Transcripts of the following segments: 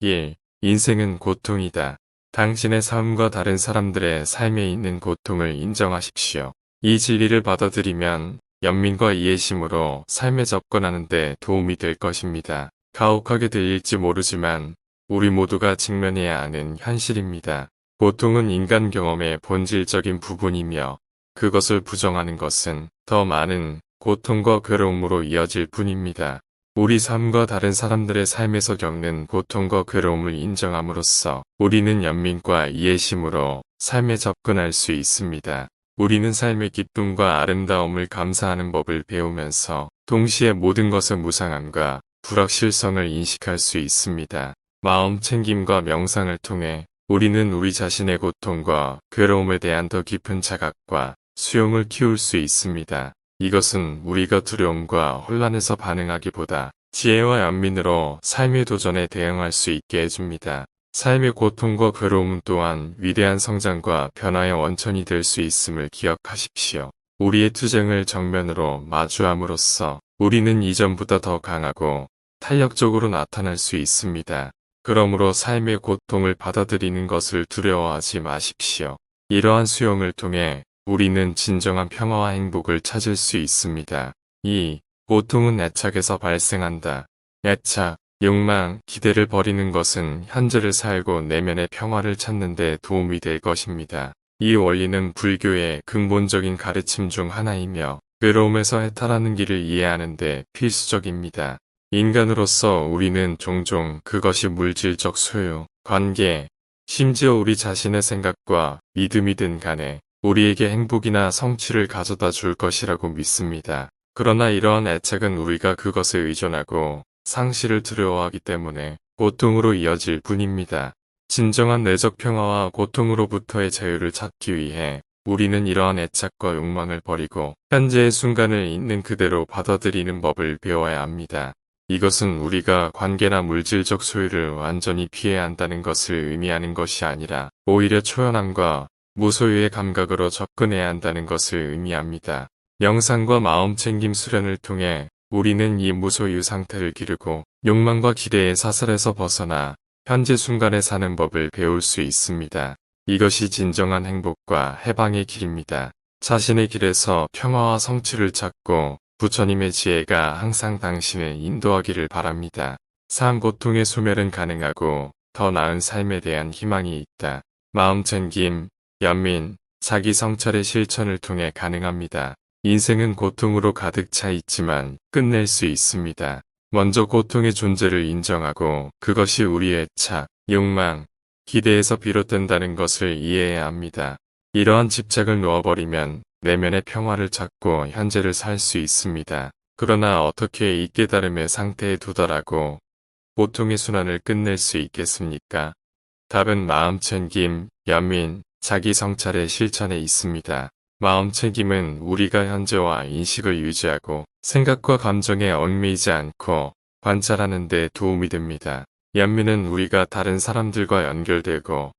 1. 인생은 고통이다. 당신의 삶과 다른 사람들의 삶에 있는 고통을 인정하십시오. 이 진리를 받아들이면 연민과 이해심으로 삶에 접근하는 데 도움이 될 것입니다. 가혹하게 들릴지 모르지만 우리 모두가 직면해야 하는 현실입니다. 고통은 인간 경험의 본질적인 부분이며 그것을 부정하는 것은 더 많은 고통과 괴로움으로 이어질 뿐입니다. 우리 삶과 다른 사람들의 삶에서 겪는 고통과 괴로움을 인정함으로써 우리는 연민과 이해심으로 삶에 접근할 수 있습니다. 우리는 삶의 기쁨과 아름다움을 감사하는 법을 배우면서 동시에 모든 것의 무상함과 불확실성을 인식할 수 있습니다. 마음 챙김과 명상을 통해 우리는 우리 자신의 고통과 괴로움에 대한 더 깊은 자각과 수용을 키울 수 있습니다. 이것은 우리가 두려움과 혼란에서 반응하기보다 지혜와 연민으로 삶의 도전에 대응할 수 있게 해줍니다. 삶의 고통과 괴로움 또한 위대한 성장과 변화의 원천이 될 수 있음을 기억하십시오. 우리의 투쟁을 정면으로 마주함으로써 우리는 이전보다 더 강하고 탄력적으로 나타날 수 있습니다. 그러므로 삶의 고통을 받아들이는 것을 두려워하지 마십시오. 이러한 수용을 통해 우리는 진정한 평화와 행복을 찾을 수 있습니다. 2. 고통은 애착에서 발생한다. 애착, 욕망, 기대를 버리는 것은 현재를 살고 내면의 평화를 찾는 데 도움이 될 것입니다. 이 원리는 불교의 근본적인 가르침 중 하나이며 괴로움에서 해탈하는 길을 이해하는 데 필수적입니다. 인간으로서 우리는 종종 그것이 물질적 소유, 관계, 심지어 우리 자신의 생각과 믿음이든 간에 우리에게 행복이나 성취를 가져다 줄 것이라고 믿습니다. 그러나 이러한 애착은 우리가 그것에 의존하고 상실을 두려워하기 때문에 고통으로 이어질 뿐입니다. 진정한 내적 평화와 고통으로부터의 자유를 찾기 위해 우리는 이러한 애착과 욕망을 버리고 현재의 순간을 있는 그대로 받아들이는 법을 배워야 합니다. 이것은 우리가 관계나 물질적 소유를 완전히 피해야 한다는 것을 의미하는 것이 아니라 오히려 초연함과 무소유의 감각으로 접근해야 한다는 것을 의미합니다. 명상과 마음챙김 수련을 통해 우리는 이 무소유 상태를 기르고 욕망과 기대의 사슬에서 벗어나 현재 순간에 사는 법을 배울 수 있습니다. 이것이 진정한 행복과 해방의 길입니다. 자신의 길에서 평화와 성취를 찾고 부처님의 지혜가 항상 당신을 인도하기를 바랍니다. 삶 고통의 소멸은 가능하고 더 나은 삶에 대한 희망이 있다. 마음챙김, 연민, 자기 성찰의 실천을 통해 가능합니다. 인생은 고통으로 가득 차 있지만 끝낼 수 있습니다. 먼저 고통의 존재를 인정하고 그것이 우리의 애착, 욕망, 기대에서 비롯된다는 것을 이해해야 합니다. 이러한 집착을 놓아버리면 내면의 평화를 찾고 현재를 살 수 있습니다. 그러나 어떻게 이 깨달음의 상태에 도달하고 고통의 순환을 끝낼 수 있겠습니까? 답은 마음챙김, 연민, 자기 성찰의 실천에 있습니다. 마음챙김은 우리가 현재와 인식을 유지하고 생각과 감정에 얽매이지 않고 관찰하는 데 도움이 됩니다. 연민은 우리가 다른 사람들과 연결되고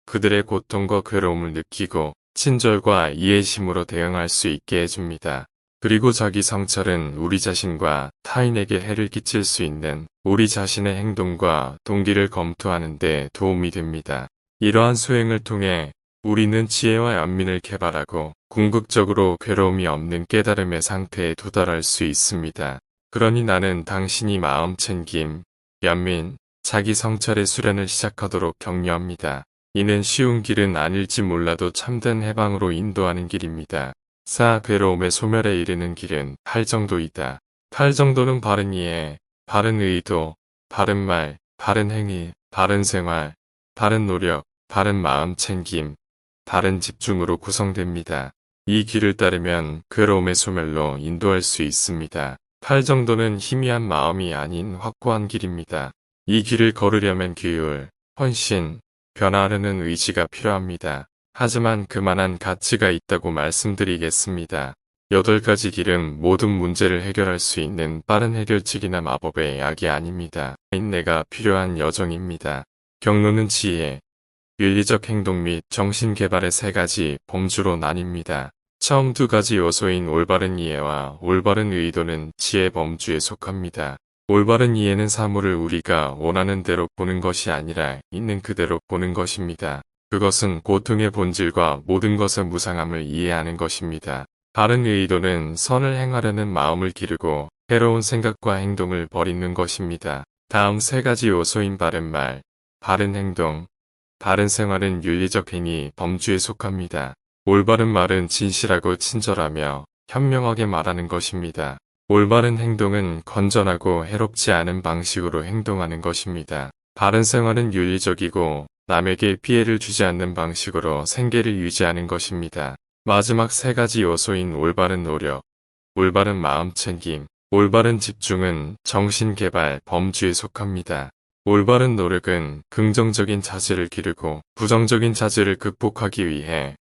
그들의 고통과 괴로움을 느끼고 친절과 이해심으로 대응할 수 있게 해줍니다. 그리고 자기 성찰은 우리 자신과 타인에게 해를 끼칠 수 있는 우리 자신의 행동과 동기를 검토하는 데 도움이 됩니다. 이러한 수행을 통해 우리는 지혜와 연민을 개발하고 궁극적으로 괴로움이 없는 깨달음의 상태에 도달할 수 있습니다. 그러니 나는 당신이 마음챙김, 연민, 자기 성찰의 수련을 시작하도록 격려합니다. 이는 쉬운 길은 아닐지 몰라도 참된 해방으로 인도하는 길입니다. 4. 괴로움의 소멸에 이르는 길은 8정도이다. 8정도는 바른 이해, 바른 의도, 바른 말, 바른 행위, 바른 생활, 바른 노력, 바른 마음 챙김, 바른 집중으로 구성됩니다. 이 길을 따르면 괴로움의 소멸로 인도할 수 있습니다. 8정도는 희미한 마음이 아닌 확고한 길입니다. 이 길을 걸으려면 규율, 헌신, 변화하려는 의지가 필요합니다. 하지만 그만한 가치가 있다고 말씀드리겠습니다. 8가지 길은 모든 문제를 해결할 수 있는 빠른 해결책이나 마법의 약이 아닙니다. 인내가 필요한 여정입니다. 경로는 지혜, 윤리적 행동 및 정신개발의 3가지 범주로 나뉩니다. 처음 2가지 요소인 올바른 이해와 올바른 의도는 지혜 범주에 속합니다. 올바른 이해는 사물을 우리가 원하는 대로 보는 것이 아니라 있는 그대로 보는 것입니다. 그것은 고통의 본질과 모든 것의 무상함을 이해하는 것입니다. 바른 의도는 선을 행하려는 마음을 기르고 해로운 생각과 행동을 버리는 것입니다. 다음 세 가지 요소인 바른 말, 바른 행동, 바른 생활은 윤리적 행위, 범주에 속합니다. 올바른 말은 진실하고 친절하며 현명하게 말하는 것입니다. 올바른 행동은 건전하고 해롭지 않은 방식으로 행동하는 것입니다. 바른 생활은 윤리적이고 남에게 피해를 주지 않는 방식으로 생계를 유지하는 것입니다. 마지막 세 가지 요소인 올바른 노력, 올바른 마음챙김, 올바른 집중은 정신개발 범주에 속합니다. 올바른 노력은 긍정적인 자질을 기르고 부정적인 자질을 극복하기 위해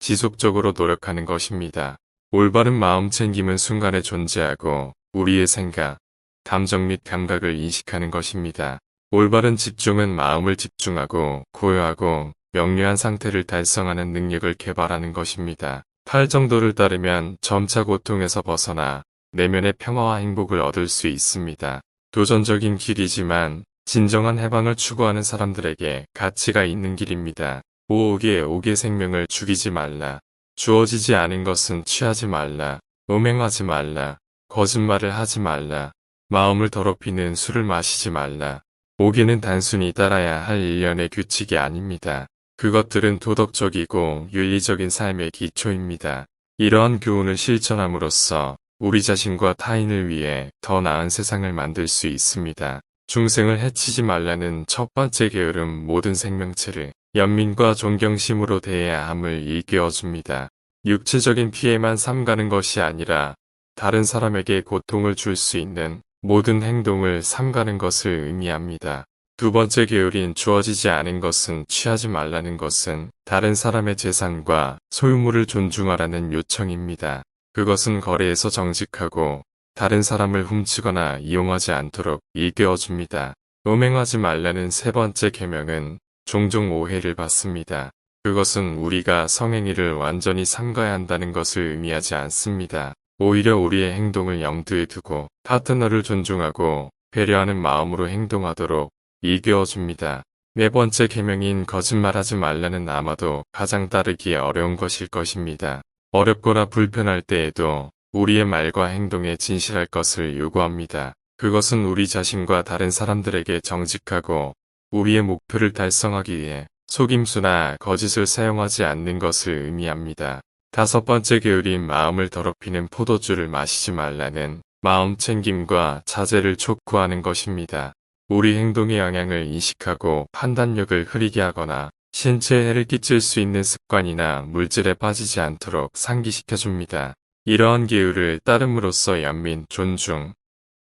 지속적으로 노력하는 것입니다. 올바른 마음챙김은 순간에 존재하고 우리의 생각, 감정 및 감각을 인식하는 것입니다. 올바른 집중은 마음을 집중하고 고요하고 명료한 상태를 달성하는 능력을 개발하는 것입니다. 팔정도를 따르면 점차 고통에서 벗어나 내면의 평화와 행복을 얻을 수 있습니다. 도전적인 길이지만 진정한 해방을 추구하는 사람들에게 가치가 있는 길입니다. 옥의 생명을 죽이지 말라. 주어지지 않은 것은 취하지 말라. 음행하지 말라. 거짓말을 하지 말라. 마음을 더럽히는 술을 마시지 말라. 옥에는 단순히 따라야 할 일련의 규칙이 아닙니다. 그것들은 도덕적이고 윤리적인 삶의 기초입니다. 이러한 교훈을 실천함으로써 우리 자신과 타인을 위해 더 나은 세상을 만들 수 있습니다. 중생을 해치지 말라는 첫 번째 게으름 모든 생명체를 연민과 존경심으로 대해야 함을 일깨워줍니다. 육체적인 피해만 삼가는 것이 아니라 다른 사람에게 고통을 줄 수 있는 모든 행동을 삼가는 것을 의미합니다. 두 번째 게으린 주어지지 않은 것은 취하지 말라는 것은 다른 사람의 재산과 소유물을 존중하라는 요청입니다. 그것은 거래에서 정직하고 다른 사람을 훔치거나 이용하지 않도록 일깨워줍니다. 음행하지 말라는 세 번째 계명은 종종 오해를 받습니다. 그것은 우리가 성행위를 완전히 삼가야 한다는 것을 의미하지 않습니다. 오히려 우리의 행동을 염두에 두고 파트너를 존중하고 배려하는 마음으로 행동하도록 일깨워줍니다. 네 번째 계명인 거짓말하지 말라는 아마도 가장 따르기 어려운 것일 것입니다. 어렵거나 불편할 때에도 우리의 말과 행동에 진실할 것을 요구합니다. 그것은 우리 자신과 다른 사람들에게 정직하고 우리의 목표를 달성하기 위해 속임수나 거짓을 사용하지 않는 것을 의미합니다. 다섯 번째 게으린 마음을 더럽히는 포도주를 마시지 말라는 마음 챙김과 자제를 촉구하는 것입니다. 우리 행동의 영향을 인식하고 판단력을 흐리게 하거나 신체에 해를 끼칠 수 있는 습관이나 물질에 빠지지 않도록 상기시켜줍니다. 이러한 기율을 따름으로써 연민, 존중,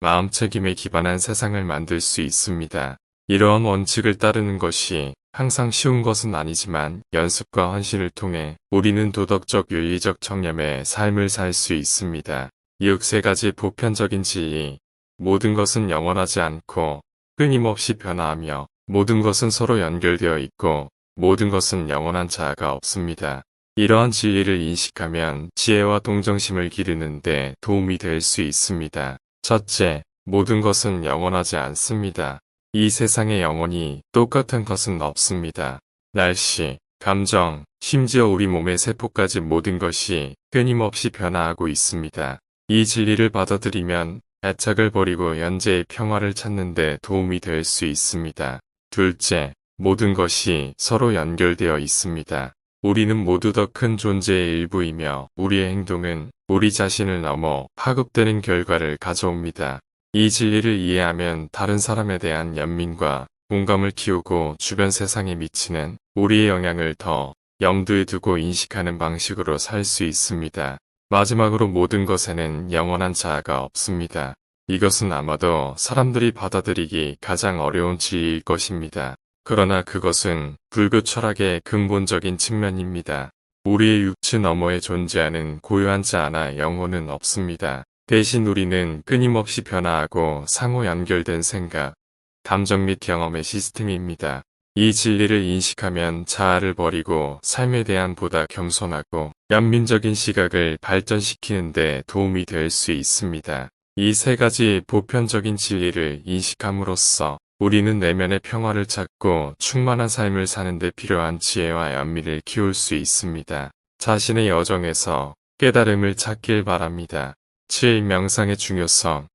마음책임에 기반한 세상을 만들 수 있습니다. 이러한 원칙을 따르는 것이 항상 쉬운 것은 아니지만 연습과 헌신을 통해 우리는 도덕적 윤리적 청렴의 삶을 살 수 있습니다. 이윽 세 가지 보편적인 진리, 모든 것은 영원하지 않고 끊임없이 변화하며 모든 것은 서로 연결되어 있고 모든 것은 영원한 자아가 없습니다. 이러한 진리를 인식하면 지혜와 동정심을 기르는 데 도움이 될 수 있습니다. 첫째, 모든 것은 영원하지 않습니다. 이 세상에 영원히 똑같은 것은 없습니다. 날씨, 감정, 심지어 우리 몸의 세포까지 모든 것이 끊임없이 변화하고 있습니다. 이 진리를 받아들이면 애착을 버리고 현재의 평화를 찾는 데 도움이 될 수 있습니다. 둘째, 모든 것이 서로 연결되어 있습니다. 우리는 모두 더 큰 존재의 일부이며 우리의 행동은 우리 자신을 넘어 파급되는 결과를 가져옵니다. 이 진리를 이해하면 다른 사람에 대한 연민과 공감을 키우고 주변 세상에 미치는 우리의 영향을 더 염두에 두고 인식하는 방식으로 살 수 있습니다. 마지막으로 모든 것에는 영원한 자아가 없습니다. 이것은 아마도 사람들이 받아들이기 가장 어려운 진리일 것입니다. 그러나 그것은 불교 철학의 근본적인 측면입니다. 우리의 육체 너머에 존재하는 고유한 자아나 영혼은 없습니다. 대신 우리는 끊임없이 변화하고 상호 연결된 생각, 감정 및 경험의 시스템입니다. 이 진리를 인식하면 자아를 버리고 삶에 대한 보다 겸손하고 연민적인 시각을 발전시키는 데 도움이 될 수 있습니다. 이 세 가지 보편적인 진리를 인식함으로써 우리는 내면의 평화를 찾고 충만한 삶을 사는 데 필요한 지혜와 연민을 키울 수 있습니다. 자신의 여정에서 깨달음을 찾길 바랍니다. 7. 명상의 중요성.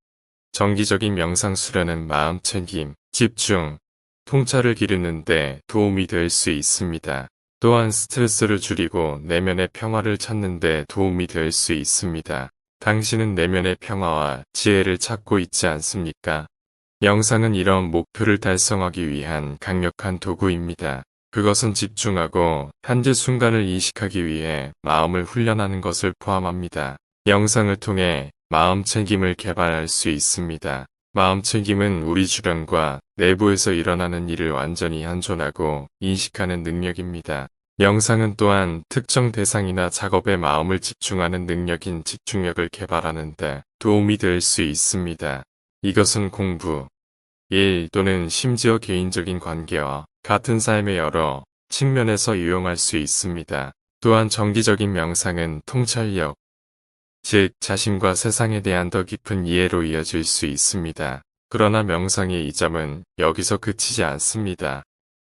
정기적인 명상 수련은 마음 챙김, 집중, 통찰을 기르는 데 도움이 될 수 있습니다. 또한 스트레스를 줄이고 내면의 평화를 찾는 데 도움이 될 수 있습니다. 당신은 내면의 평화와 지혜를 찾고 있지 않습니까? 명상은 이런 목표를 달성하기 위한 강력한 도구입니다. 그것은 집중하고 현재 순간을 인식하기 위해 마음을 훈련하는 것을 포함합니다. 명상을 통해 마음 챙김을 개발할 수 있습니다. 마음 챙김은 우리 주변과 내부에서 일어나는 일을 완전히 현존하고 인식하는 능력입니다. 명상은 또한 특정 대상이나 작업에 마음을 집중하는 능력인 집중력을 개발하는 데 도움이 될 수 있습니다. 이것은 공부, 일 또는 심지어 개인적인 관계와 같은 삶의 여러 측면에서 이용할 수 있습니다. 또한 정기적인 명상은 통찰력, 즉 자신과 세상에 대한 더 깊은 이해로 이어질 수 있습니다. 그러나 명상의 이점은 여기서 그치지 않습니다.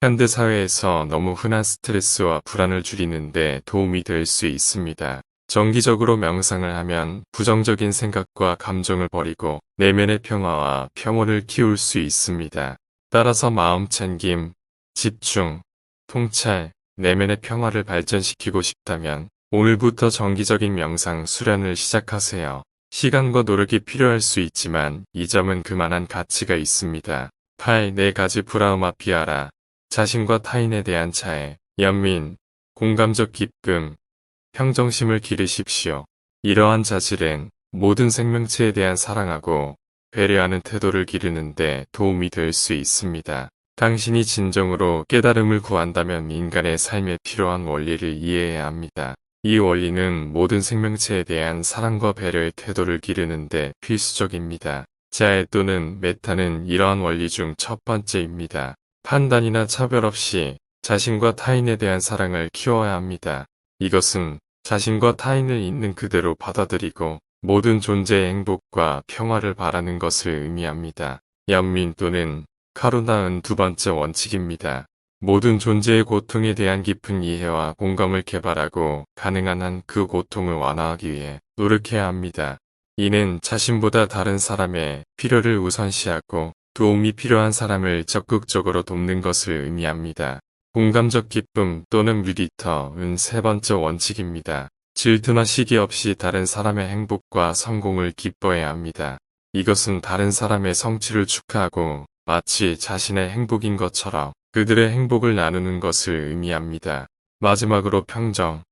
현대사회에서 너무 흔한 스트레스와 불안을 줄이는 데 도움이 될 수 있습니다. 정기적으로 명상을 하면 부정적인 생각과 감정을 버리고 내면의 평화와 평온을 키울 수 있습니다. 따라서 마음 챙김, 집중, 통찰, 내면의 평화를 발전시키고 싶다면 오늘부터 정기적인 명상 수련을 시작하세요. 시간과 노력이 필요할 수 있지만 이 점은 그만한 가치가 있습니다. 8. 4가지 브라우마 비아라. 자신과 타인에 대한 자애, 연민, 공감적 기쁨, 평정심을 기르십시오. 이러한 자질은 모든 생명체에 대한 사랑하고 배려하는 태도를 기르는 데 도움이 될 수 있습니다. 당신이 진정으로 깨달음을 구한다면 인간의 삶에 필요한 원리를 이해해야 합니다. 이 원리는 모든 생명체에 대한 사랑과 배려의 태도를 기르는 데 필수적입니다. 자애 또는 메타는 이러한 원리 중 첫 번째입니다. 판단이나 차별 없이 자신과 타인에 대한 사랑을 키워야 합니다. 이것은 자신과 타인을 있는 그대로 받아들이고 모든 존재의 행복과 평화를 바라는 것을 의미합니다. 연민 또는 카루나는 두 번째 원칙입니다. 모든 존재의 고통에 대한 깊은 이해와 공감을 개발하고 가능한 한 그 고통을 완화하기 위해 노력해야 합니다. 이는 자신보다 다른 사람의 필요를 우선시하고 도움이 필요한 사람을 적극적으로 돕는 것을 의미합니다. 공감적 기쁨 또는 뮤디터는 세 번째 원칙입니다. 질투나 시기 없이 다른 사람의 행복과 성공을 기뻐해야 합니다. 이것은 다른 사람의 성취를 축하하고 마치 자신의 행복인 것처럼 그들의 행복을 나누는 것을 의미합니다. 마지막으로 평정,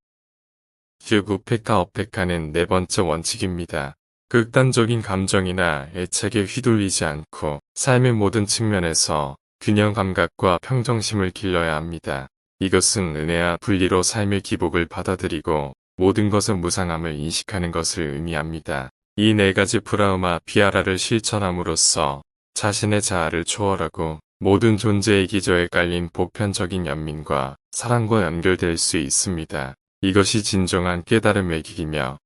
즉 우페카 어페카는 네 번째 원칙입니다. 극단적인 감정이나 애착에 휘둘리지 않고 삶의 모든 측면에서 균형 감각과 평정심을 길러야 합니다. 이것은 은혜와 분리로 삶의 기복을 받아들이고 모든 것은 무상함을 인식하는 것을 의미합니다. 이 네 가지 브라우마 비아라를 실천함으로써 자신의 자아를 초월하고 모든 존재의 기저에 깔린 보편적인 연민과 사랑과 연결될 수 있습니다. 이것이 진정한 깨달음의 길이며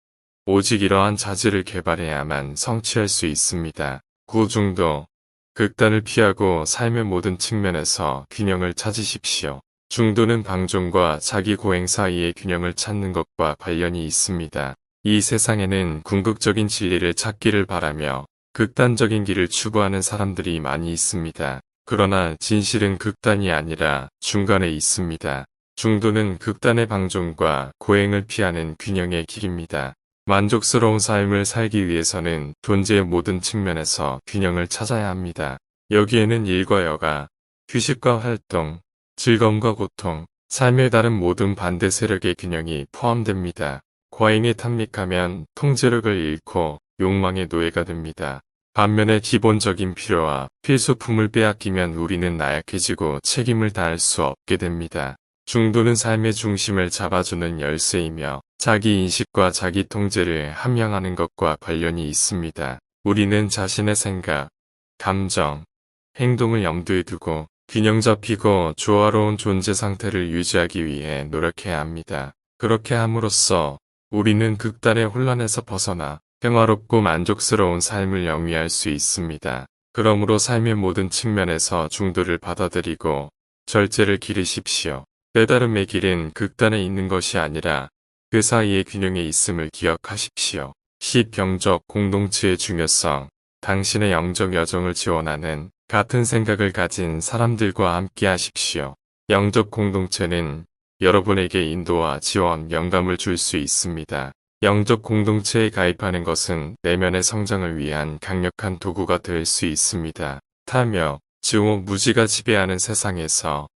오직 이러한 자질을 개발해야만 성취할 수 있습니다. 9. 중도, 극단을 피하고 삶의 모든 측면에서 균형을 찾으십시오. 중도는 방종과 자기 고행 사이의 균형을 찾는 것과 관련이 있습니다. 이 세상에는 궁극적인 진리를 찾기를 바라며 극단적인 길을 추구하는 사람들이 많이 있습니다. 그러나 진실은 극단이 아니라 중간에 있습니다. 중도는 극단의 방종과 고행을 피하는 균형의 길입니다. 만족스러운 삶을 살기 위해서는 존재의 모든 측면에서 균형을 찾아야 합니다. 여기에는 일과 여가, 휴식과 활동, 즐거움과 고통, 삶의 다른 모든 반대 세력의 균형이 포함됩니다. 과잉에 탐닉하면 통제력을 잃고 욕망의 노예가 됩니다. 반면에 기본적인 필요와 필수품을 빼앗기면 우리는 나약해지고 책임을 다할 수 없게 됩니다. 중도는 삶의 중심을 잡아주는 열쇠이며 자기 인식과 자기 통제를 함양하는 것과 관련이 있습니다. 우리는 자신의 생각, 감정, 행동을 염두에 두고 균형 잡히고 조화로운 존재 상태를 유지하기 위해 노력해야 합니다. 그렇게 함으로써 우리는 극단의 혼란에서 벗어나 평화롭고 만족스러운 삶을 영위할 수 있습니다. 그러므로 삶의 모든 측면에서 중도를 받아들이고 절제를 기르십시오. 깨달음의 길은 극단에 있는 것이 아니라 그 사이의 균형에 있음을 기억하십시오. 10. 영적 공동체의 중요성. 당신의 영적 여정을 지원하는 같은 생각을 가진 사람들과 함께 하십시오. 영적 공동체는 여러분에게 인도와 지원, 영감을 줄 수 있습니다. 영적 공동체에 가입하는 것은 내면의 성장을 위한 강력한 도구가 될 수 있습니다. 탐욕, 증오, 무지가 지배하는 세상에서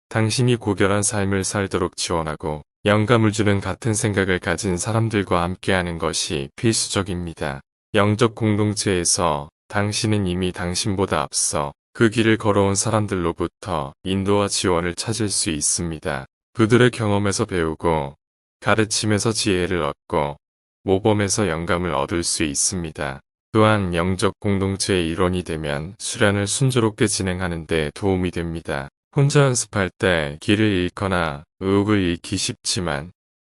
당신이 고결한 삶을 살도록 지원하고 영감을 주는 같은 생각을 가진 사람들과 함께하는 것이 필수적입니다. 영적 공동체에서 당신은 이미 당신보다 앞서 그 길을 걸어온 사람들로부터 인도와 지원을 찾을 수 있습니다. 그들의 경험에서 배우고 가르침에서 지혜를 얻고 모범에서 영감을 얻을 수 있습니다. 또한 영적 공동체의 일원이 되면 수련을 순조롭게 진행하는 데 도움이 됩니다. 혼자 연습할 때 길을 잃거나 의욕을 잃기 쉽지만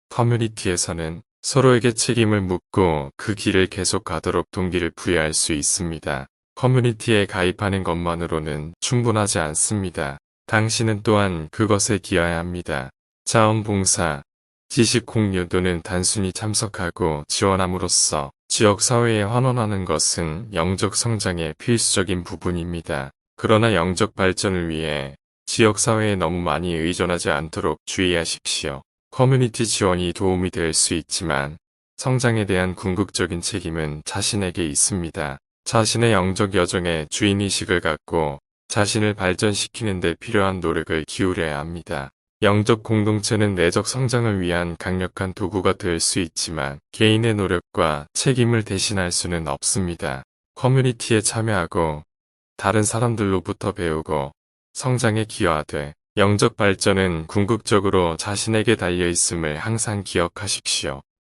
커뮤니티에서는 서로에게 책임을 묻고 그 길을 계속 가도록 동기를 부여할 수 있습니다. 커뮤니티에 가입하는 것만으로는 충분하지 않습니다. 당신은 또한 그것에 기여해야 합니다. 자원봉사, 지식 공유 또는 단순히 참석하고 지원함으로써 지역사회에 환원하는 것은 영적 성장의 필수적인 부분입니다. 그러나 영적 발전을 위해 지역사회에 너무 많이 의존하지 않도록 주의하십시오. 커뮤니티 지원이 도움이 될 수 있지만 성장에 대한 궁극적인 책임은 자신에게 있습니다. 자신의 영적 여정에 주인의식을 갖고 자신을 발전시키는 데 필요한 노력을 기울여야 합니다. 영적 공동체는 내적 성장을 위한 강력한 도구가 될 수 있지만 개인의 노력과 책임을 대신할 수는 없습니다. 커뮤니티에 참여하고 다른 사람들로부터 배우고 성장에 기여하되 영적 발전은 궁극적으로 자신에게 달려 있음을 항상 기억하십시오.